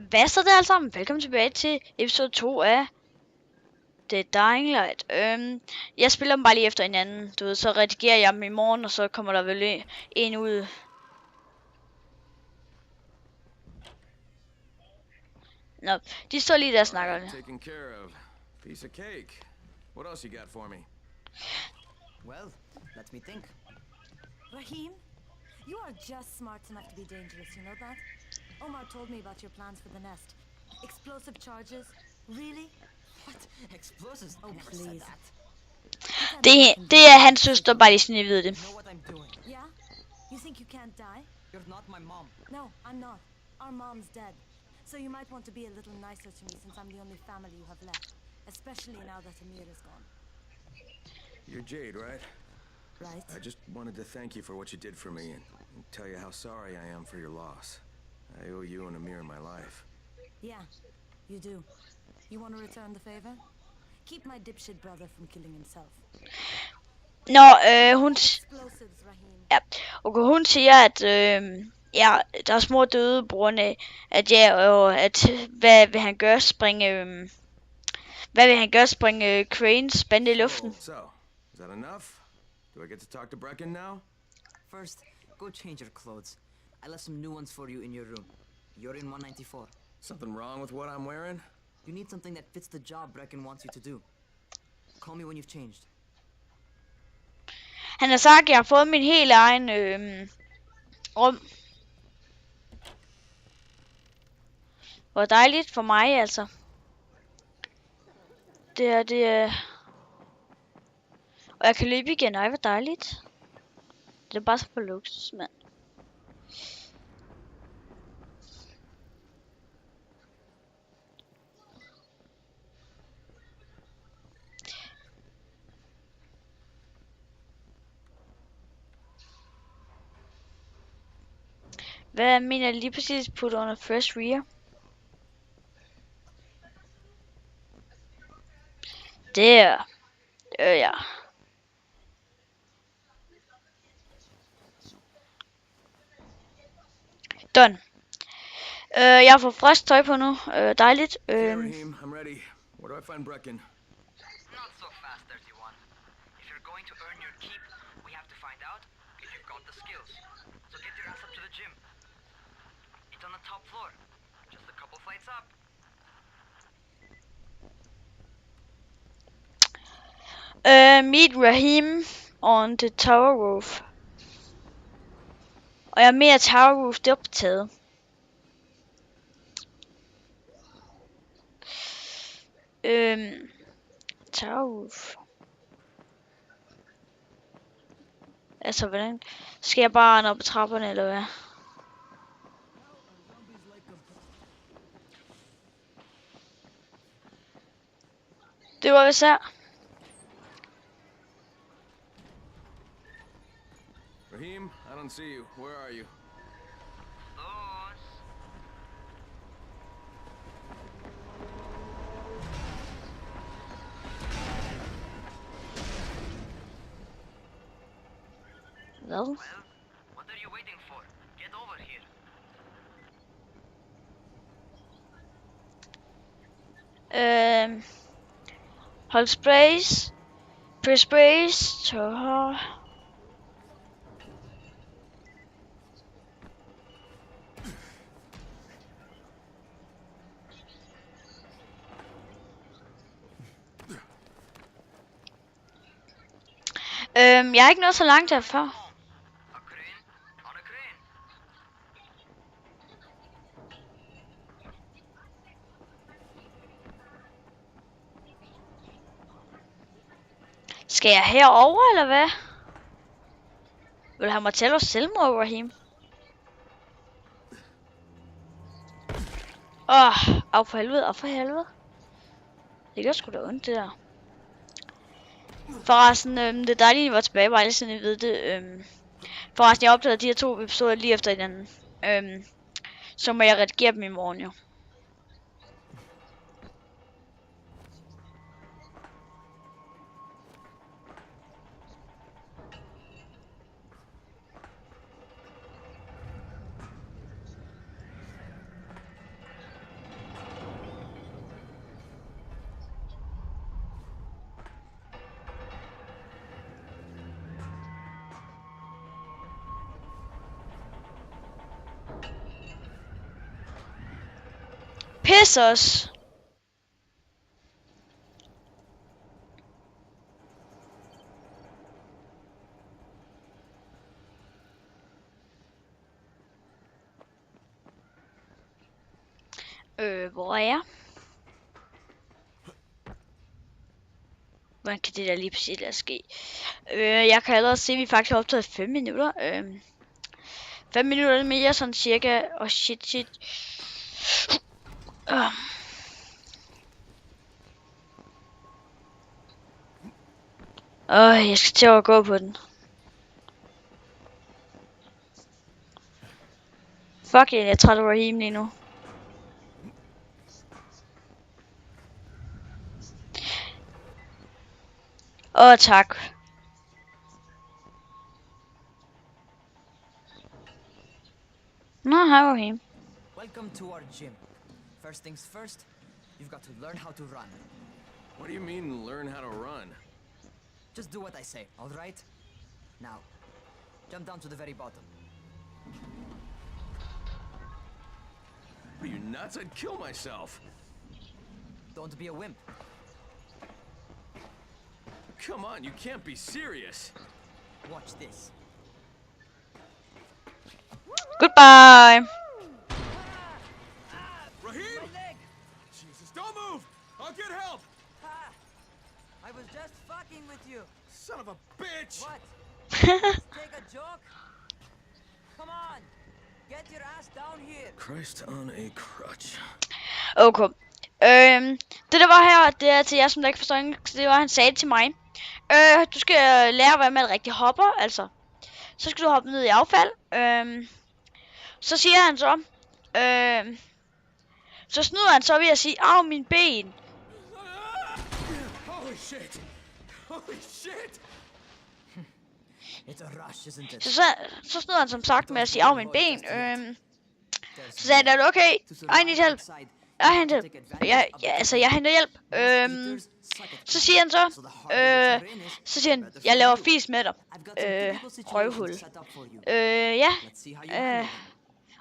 Hvad så der alle sammen? Velkommen tilbage til episode 2 af The Dying Light. Jeg spiller dem bare lige efter hinanden. Du ved, så redigerer jeg dem i morgen, og så kommer der vel en ud. Nå, de står lige der og snakker. Taken care of. Piece of cake. What else you got for me? Well, let me think. Rahim, you are just smart enough to be dangerous, you know that? Omar told me about your plans for the nest. Explosive charges? Really? What? Explosives? Oh, Never said please. that. Det er hans søster, bare lige sådan I ved det. You know what I'm doing. Yeah? You think you can't die? You're not my mom. No, I'm not. Our mom's dead. So you might want to be a little nicer to me since I'm the only family you have left. Especially now that Amir is gone. You're Jade, right? Right? I just wanted to thank you for what you did for me and tell you how sorry I am for your loss. I owe you and Amir my life. Yeah, you do. You want to return the favor? Keep my dipshit brother from killing himself. Nå, hun... Explosives, Rahim. Ja, og hun siger, at ja, der er små døde på grund af, at ja, og at hvad vil han gøre, springe Cranes bande i luften. So, is that enough? Do I get to talk to Brecken now? First, go change your clothes. I left some new ones for you in your room. You're in 194. Something wrong with what I'm wearing? You need something that fits the job Brecken wants you to do. Call me when you've changed. Han har sagt, at jeg har fået min helt egen rum. Hvor dejligt for mig, altså. Det er... Og jeg kan løbe igen. Ej, hvor dejligt. Det er bare så for luksus, mand. Hvad mener jeg lige præcis put on a fresh rear? Der. Ja. Done. Jeg får frisk tøj på nu. Dejligt. Okay, Raheem, I'm ready. Where do I find Brecken? Not so fast, 31. If you're going to earn your keep, we have to find out if you've got the skills. So get your ass up to the gym. It's on the top floor. Just a couple flights up. Meet Rahim on the tower roof. Og jeg er mere tower roof, det er optaget. Tower roof. Altså, hvordan? Skal jeg bare op ad trapperne, eller hvad? Det var vist her. Raheem, I don't see you. Where are you? Hvad? Well, what are you waiting for? Get over here. Hold space. Press space. Så... jeg er ikke nået så langt herfra. A crane on a crane. Skal jeg herover eller hvad? Vil du have mig til at selvmord, Rahim? Af for helvede, af for helvede. Det gør sgu da ondt, det der. Forresten, det er dejligt, at I var tilbage, bare lige sådan, I ved det. Forresten, jeg opdagede de her 2 episoder lige efter hinanden. Så må jeg redigere dem i morgen, jo. Piss os. Hvor er jeg? Hvordan kan det der lige præcis lade ske? Jeg kan allerede se, at vi faktisk har optaget 5 minutter. 5 minutter mere, sådan cirka. Og shit. Jeg skal til at gå på den. Fuck, jeg er træt af Raheem lige nu. Tak. Nå, hej Raheem. Welcome to our gym. First things first, you've got to learn how to run. What do you mean, learn how to run? Just do what I say, all right? Now, jump down to the very bottom. Are you nuts? I'd kill myself. Don't be a wimp. Come on, you can't be serious. Watch this. Goodbye. Raheem! Jesus, don't move! I'll get help! Ha! I was just fucking with you. Son of a bitch! What? Take a joke? Come on! Get your ass down here! Christ on a crutch. Okay. Det der var her, det er til jer, som der ikke forstår engelsk, det var, han sagde til mig. Du skal lære, hvad man rigtig hopper, altså. Så skal du hoppe ned i affald. Så siger han så. Så snyder han så ved at sige, au, min ben. Holy shit! Holy shit! It's a rush, isn't it? Så snyder han som sagt med at sige, au, min ben. Så sagde han, okay, I need help. Jeg henter hjælp. Jeg henter hjælp. Så siger han så, jeg laver fis med dig. Røvhul.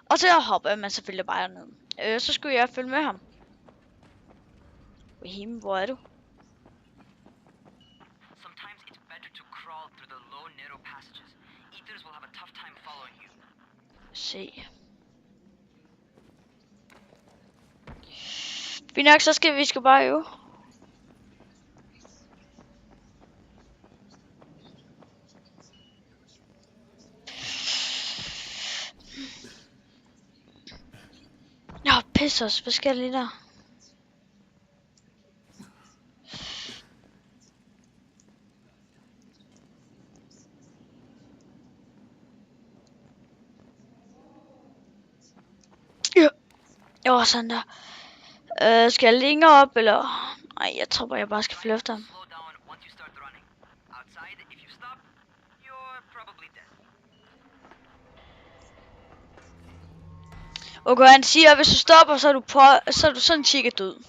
Og så hopper man selvfølgelig bare ned. Så skulle jeg følge med ham. Raheem, hvor er du? Sometimes it's better to crawl through the low, narrow passages. Eaters will have a tough time following you. Se. Fint nok, så skal vi bare øve. Pisse os. Hvad sker der lige der? Ja. Sådan der. Skal jeg længere op, eller? Nej, jeg tror bare, jeg bare skal flytte efter ham. Okay, han siger, at hvis du stopper, så er du sådan cirka død.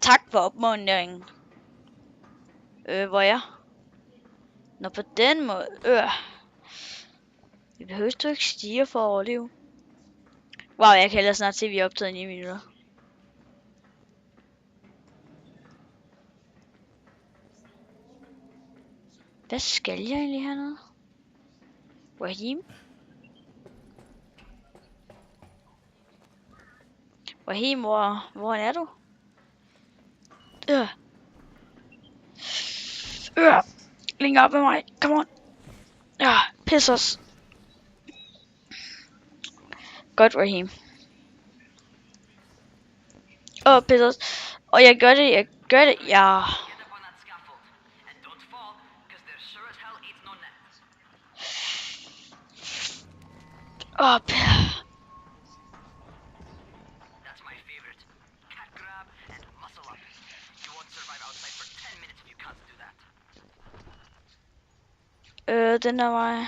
Tak for opmuntringen. Hvor er jeg? Nå, på den måde. Vi behøver du ikke stige for at overleve. Wow, jeg kan ellers snart se, at vi er optaget 9 minutter. Hvad skal jeg egentlig hernede? Raheem? Raheem, hvor er du? Længere op med mig. Come on. Piss os. Godt, Raheem. Piss os. Og jeg gør det, ja. That's my favorite. Cat grab and muscle up. You won't survive outside for 10 minutes if you can't do that. Den der vej.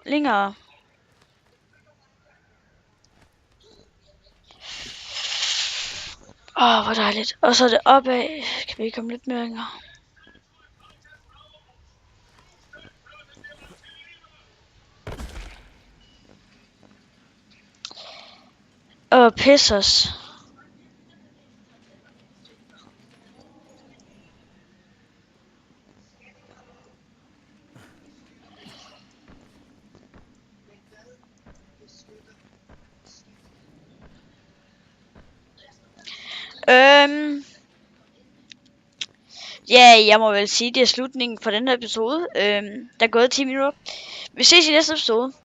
Længere. Hvor dejligt. Og så er det opad. Kan vi komme lidt mere længere? Og piss os. Ja, jeg må vel sige, det er slutningen for den her episode. Der er gået 10 minutter. Vi ses i næste episode.